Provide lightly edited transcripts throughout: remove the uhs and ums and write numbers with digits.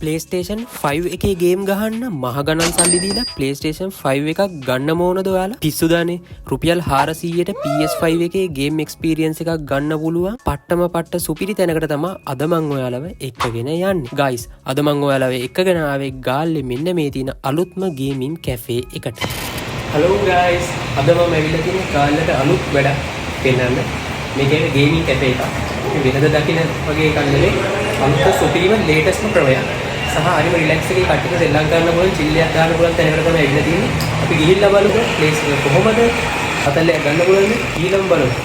PlayStation 5 එකේ game ගහන්න මහ ගණන් සල්ලි දීලා PlayStation 5 එකක් ගන්න මොනද ඔයාලා? පිස්සුදානේ. රුපියල් 400ට PS5 එකේ ගේම් එක්ස්පීරියන්ස් එකක් ගන්න පුළුවන්. පට්ට සුපිරි තැනකට තමයි අද මං ඔයාලව එක්කගෙන යන්නේ. guys, අද මං ඔයාලව එක්කගෙන ආවේ ගාල්ලේ මෙන්න මේ තියෙන අලුත්ම ගේමින් කැෆේ එකට. hello guys, අද මම ඇවිල්ලා තියෙන්නේ ගාල්ලට අලුත් වැඩක් පෙන්නන්න. මේක ගේමින් කැෆේ එකක්. වෙනද දකින්න වගේ එකක් නෙවෙයි. අලුත් සුපිරිම ලේටස්ට්ම ක්‍රමයක්. සහ හරිම රිලැක්ස් එකේ කට්ටියට සෙල්ලම් කරන්න පුළුවන්, චිල්ලයක් ගන්න පුළුවන් තැනකට තමයි ඇවිල්ලා තියෙන්නේ. අපි ගිහිල්ලා බලමු ප්ලේස් එක කොහොමද? අතල්ලයක් ගන්න පුළුවන්ද? ගිහිල්ලාම බලමු.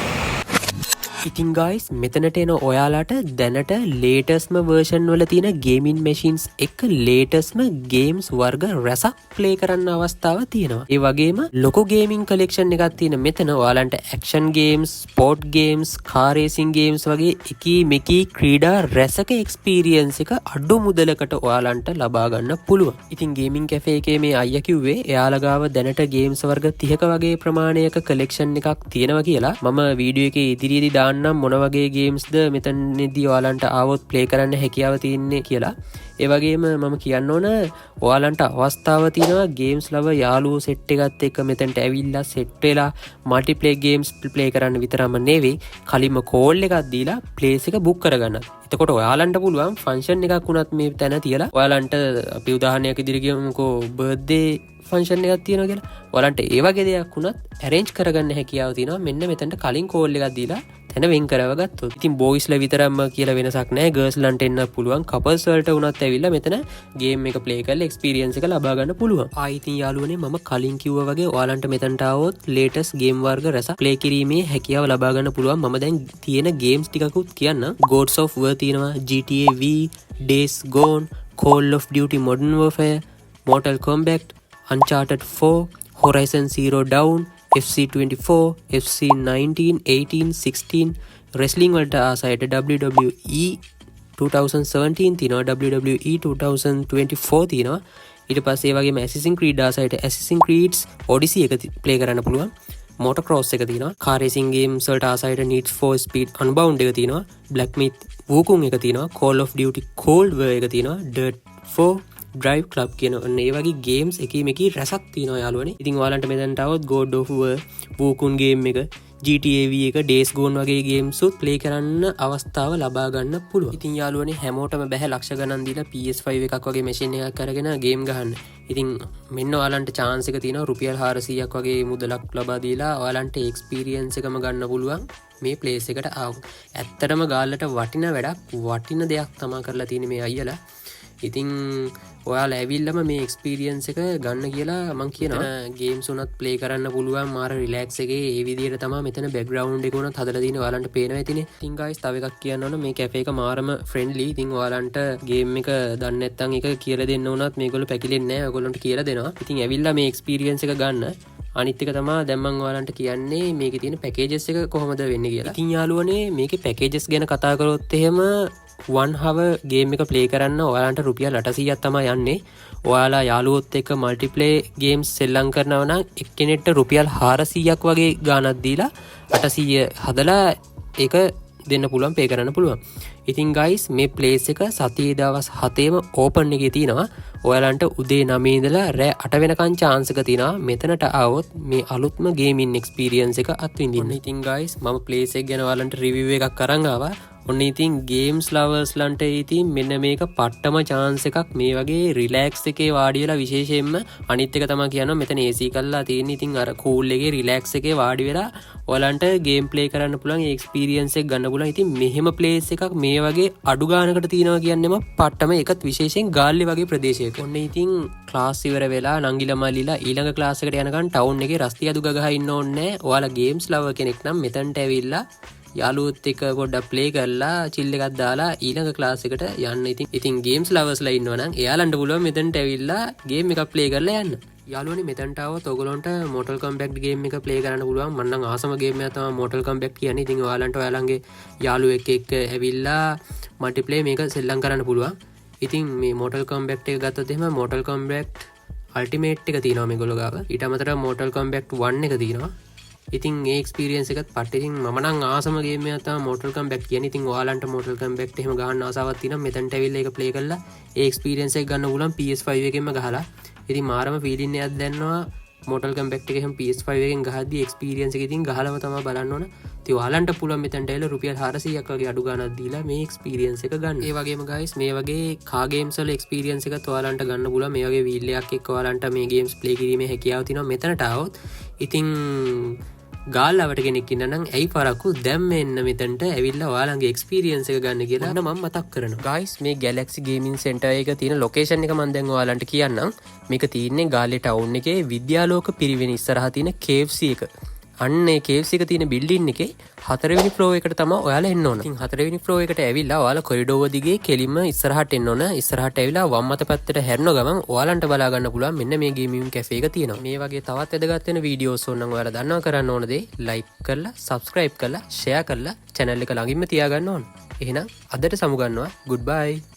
ඉතින් guys, මෙතනට එන ඔයාලට දැනට ලේටස්ට්ම version වල තියෙන ගේමින් machines එක ලේටස්ට්ම games වර්ග රැසක් play කරන්න අවස්ථාව තියෙනවා. ඒ වගේම ලොකු gaming collection එකක් තියෙන මෙතන ඔයාලන්ට action games, sport games, car racing games වගේ එකී මෙකී ක්‍රීඩා රැසක experience එක අඩු මුදලකට ඔයාලන්ට ලබා ගන්න පුළුවන්. ඉතින් gaming cafe එකේ මේ අයියා කිව්වේ එයාලා ගාව දැනට games වර්ග 30ක වගේ ප්‍රමාණයක collection එකක් තියෙනවා කියලා. මම වීඩියෝ එකේ ඉදිරියේදී දාන්නම් මොන වගේ ගේම්ස්ද මෙතනදී ඔයාලන්ට ආවොත් ප්ලේ කරන්න හැකියාව තියෙන්නේ කියලා. ඒ වගේම මම කියන්න ඕන ඔයාලන්ට අවස්ථාව තියෙනවා ගේම්ස් ලව යාළුවෝ සෙට් එකත් එක්ක මෙතනට ඇවිල්ලා සෙට් වෙලා මල්ටිප්ලේයර් ගේම්ස් ප්ලේ කරන්න විතරම නෙවෙයි කලින්ම කෝල් එකක් දීලා ප්ලේස් එක බුක් කරගන්න. එතකොට ඔයාලන්ට පුළුවන් ෆන්ක්ෂන් එකක් වුණත් මේ තැන තියලා ඔයාලන්ට අපි උදාහරණයක් ඉදිරියට ගියමුකෝ බර්ත්ඩේ ෆන්ක්ෂන් එකක් තියෙනවා කියලා. ඔයාලන්ට ඒ වගේ දෙයක් වුණත් arrange කරගන්න හැකියාව තියෙනවා මෙන්න මෙතනට කලින් කෝල් එකක් දීලා තැන වෙන් කරව ගත්තොත්. ඉතින් බොයිස්ලා විතරක්ම කියලා වෙනසක් නැහැ. ගර්ල්ස්ලන්ට එන්න පුළුවන්. කපල්ස් වලට වුණත් ඇවිල්ලා මෙතන ගේම් එක ප්ලේ කරලා එක්ස්පීරියන්ස් එක ලබා ගන්න පුළුවන්. ඉතින් යාළුවනේ මම කලින් කිව්වා වගේ ඔයාලන්ට මෙතනට ආවොත් ලේටස්ට් ගේම් වර්ග රැසක් ප්ලේ කිරීමේ හැකියාව ලබා ගන්න පුළුවන්. මම දැන් තියෙන ගේම්ස් ටිකකුත් කියන්න. Gods of War තියෙනවා, GTA V, Days Gone, Call of Duty Modern Warfare, Mortal Kombat, Uncharted 4, Horizon Zero Dawn, FC24, FC19, 18, 16, wrestling වලට ආසයට WWE 2017 තියෙනවා, WWE 2024 තියෙනවා. ඊට පස්සේ ඒ වගේම Assassin's Creed ආසයට Assassin's Creed Odyssey එක ප්ලේ කරන්න පුළුවන්. Motocross එක තියෙනවා. Car racing games වලට ආසයට Need for Speed Unbound එක තියෙනවා. Black Myth Wukong එක තියෙනවා. Call of Duty Cold War එක තියෙනවා. Dirt 4, Drive Club කියන ඒ වගේ ගේම්ස් එකී මේකී රැසක් තියෙනවා යාළුවනේ. ඉතින් ඔයාලන්ට මෙතනට આવොත් God of War, Wukong game එක, GTA V එක, Days Gone වගේ ගේම්ස් උත් ප්ලේ කරන්න අවස්ථාව ලබා ගන්න පුළුවන්. ඉතින් යාළුවනේ හැමෝටම බෑ ලක්ෂ ගණන් දීලා PS5 එකක් වගේ මැෂින් එකක් අරගෙන ගේම් ගහන්න. ඉතින් මෙන්න ඔයාලන්ට chance එක තියෙනවා රුපියල් 400ක් වගේ මුදලක් ලබා දීලා ඔයාලන්ට එක්ස්පීරියන්ස් එකම ගන්න පුළුවන් මේ ප්ලේස් එකට ආවොත්. ඇත්තටම ගාල්ලට වටින වැඩක්, වටින දෙයක් තමා කරලා තියෙන්නේ මේ අයියලා. ඉතින් ඔයාලා ඇවිල්ලම මේ එක්ස්පීරියන්ස් එක ගන්න කියලා මං කියනවා. ගේම්ස් උනත් ප්ලේ කරන්න පුළුවන් මාර රිලැක්ස් එකේ ඒ විදිහට තමයි මෙතන බෑග්ග්‍රවුන්ඩ් එක උනත් හදලා තියෙන්නේ. ඔයාලන්ට පේනවා ඇතිනේ. ඉතින් guys තව එකක් කියන්න ඕන මේ කැෆේ එක මාරම ෆ්‍රෙන්ඩ්ලි. ඉතින් ඔයාලන්ට ගේම් එක දන්නේ නැත්නම් ඒක කියලා දෙන්න උනත් මේගොල්ලෝ පැකිලෙන්නේ නැහැ. ඔයගොල්ලන්ට කියලා දෙනවා. ඉතින් ඇවිල්ලා මේ එක්ස්පීරියන්ස් එක ගන්න. අනිත් එක තමයි දැන් මම ඔයාලන්ට කියන්නේ මේකේ තියෙන පැකේජස් එක කොහොමද වෙන්නේ කියලා. ඉතින් යාළුවනේ මේකේ පැකේජස් ගැන කතා කරොත් එහෙම 1 hour ගේම් එක ප්ලේ කරන්න ඔයාලන්ට රුපියල් 800ක් තමයි යන්නේ. ඔයාලා යාළුවොත් එක්ක මල්ටිප්ලේයර් ගේම්ස් සෙල්ලම් කරනවා නම් එක්කෙනෙක්ට රුපියල් 400ක් වගේ ගාණක් දීලා 800 හදලා ඒක දෙන්න පුළුවන්, පේ කරන්න පුළුවන්. ඉතින් guys මේ ප්ලේස් එක සතියේ දවස් 7ෙම ඕපන් එකේ තියෙනවා. ඔයාලන්ට උදේ 9 ඉඳලා රෑ 8 වෙනකන් chance එක තියෙනවා මෙතනට ආවොත් මේ අලුත්ම ගේමින් එක්ස්පීරියන්ස් එක අත්විඳින්න. ඉතින් guys මම ප්ලේස් එක ගැන ඔයාලන්ට රිවිව් එකක් අරන් ආවා. ඔන්න ඉතින් ගේම්ස් ලවර්ස්ලන්ට ඉතින් මෙන්න මේක පට්ටම chance එකක්. මේ වගේ රිලැක්ස් එකේ වාඩි වෙලා විශේෂයෙන්ම අනිත් එක තමයි කියනවා මෙතන AC කරලා තියෙන. ඉතින් අර කූල් එකේ රිලැක්ස් එකේ වාඩි වෙලා ඔයාලන්ට ගේම් ප්ලේ කරන්න පුළුවන්, ඒ එක්ස්පීරියන්ස් එක ගන්න පුළුවන්. ඉතින් මෙහෙම ප්ලේස් එකක් මේ වගේ අඩු ගානකට තියෙනවා කියන්නේම පට්ටම එකත් විශේෂයෙන් ගාල්ලේ වගේ ප්‍රදේශයක. ඔන්න ඉතින් ක්ලාස් ඉවර වෙලා නංගිලා මල්ලිලා ඊළඟ ක්ලාස් එකට යනකන් ටවුන් එකේ රස්තිය අදු ගගහ ඉන්න ඕනේ නැහැ. ඔයාලා ගේම්ස් ලවර් කෙනෙක් නම් මෙතනට ඇවිල්ලා යාළුවොත් එක්ක පොඩ්ඩක් ප්ලේ කරලා චිල් එකක් දාලා ඊළඟ ක්ලාස් එකට යන්න. ඉතින් ගේම්ස් ලවර්ස්ලා ඉන්නවා නම් එයාලන්ට පුළුවන් මෙතනට ඇවිල්ලා ගේම් එකක් ප්ලේ කරලා යන්න. යාළුවනේ මෙතනට આવොත් ඔයගොල්ලන්ට Mortal Kombat ගේම් එක ප්ලේ කරන්න පුළුවන්. මම නම් ආසම ගේම් එකක් තමයි Mortal Kombat කියන්නේ. ඉතින් ඔයාලන්ට ඔයාලන්ගේ යාළුවෙක් එක්ක ඇවිල්ලා මල්ටිප්ලේයර් මේක සෙල්ලම් කරන්න පුළුවන්. ඉතින් මේ Mortal Kombat එක ගත්තොත් එහෙම Mortal Kombat Ultimate එක තියෙනවා මේගොල්ලෝ ගාව. ඊට අමතරව Mortal Kombat 1 එක තියෙනවා. ඉතින් ඒ එක්ස්පීරියන්ස් එකත් පට්ට. ඉතින් මම නම් ආසම ගේම් එකක් තමයි Mortal Kombat කියන්නේ. ඉතින් ඔයාලන්ට Mortal Kombat එහෙම ගහන්න ආසාවක් තියෙනවා මෙතනට ඇවිල්ලා ඒක ප්ලේ කරලා ඒ එක්ස්පීරියන්ස් එක ගන්න පුළුවන් PS5 එකෙන්ම ගහලා. ඉතින් මාරම ෆීලින් එකක් දැනනවා Mortal Kombat එක එහෙම PS5 එකෙන් ගහද්දි එක්ස්පීරියන්ස් එක ඉතින් ගහලම තමයි බලන්න ඕන. ඉතින් ඔයාලන්ට පුළුවන් මෙතනට ඇවිල්ලා රුපියල් 400ක් වගේ අඩු ගාණක් දීලා මේ එක්ස්පීරියන්ස් එක ගන්න. ඒ වගේම guys මේ වගේ කා ගේම්ස් වල එක්ස්පීරියන්ස් එකත් ඔයාලන්ට ගන්න පුළුවන්. මේ වගේ වීල් එකක් එක්ක ඔයාලන්ට මේ ගේම්ස් ප්ලේ කිරීමේ හැකියාව තියෙනවා මෙතනට આવොත්. ඉතින් ගාල්ලවට කෙනෙක් ඉන්න නම් ඇයි පරක්කු දැම්ම එන්න මෙතනට ඇවිල්ලා ඔයාලගේ එක්ස්පීරියන්ස් එක ගන්න කියලා මම මතක් කරනවා. guys මේ Galaxy Gaming Center එක තියෙන ලොකේෂන් එක මම දැන් ඔයාලන්ට කියන්නම්. මේක තියෙන්නේ ගාල්ලේ ටවුන් එකේ විද්‍යාලෝක පිරිවෙන ඉස්සරහා තියෙන KFC එක. අන්න ඒ KFC එක තියෙන බිල්ඩින් එකේ 4 වෙනි ෆ්ලෝර් එකට තමයි ඔයාලා එන්න ඕන. ඉතින් 4 වෙනි ෆ්ලෝර් එකට ඇවිල්ලා ඔයාලා කොරිඩෝර දිගේ කෙලින්ම ඉස්සරහට එන්න ඕන. ඉස්සරහට ඇවිල්ලා වම් අත පැත්තට හැරෙන ගමන් ඔයාලන්ට බලා ගන්න පුළුවන් මෙන්න මේ ගේමින් කැෆේ එක තියෙනවා. මේ වගේ තවත් වැදගත් වෙන වීඩියෝස් ඕනනම් ඔයාලා දන්නවා කරන්න ඕන දේ ලයික් කරලා, subscribe කරලා, share කරලා channel එක ළඟින්ම තියාගන්න ඕන. එහෙනම් අදට සමු ගන්නවා. goodbye.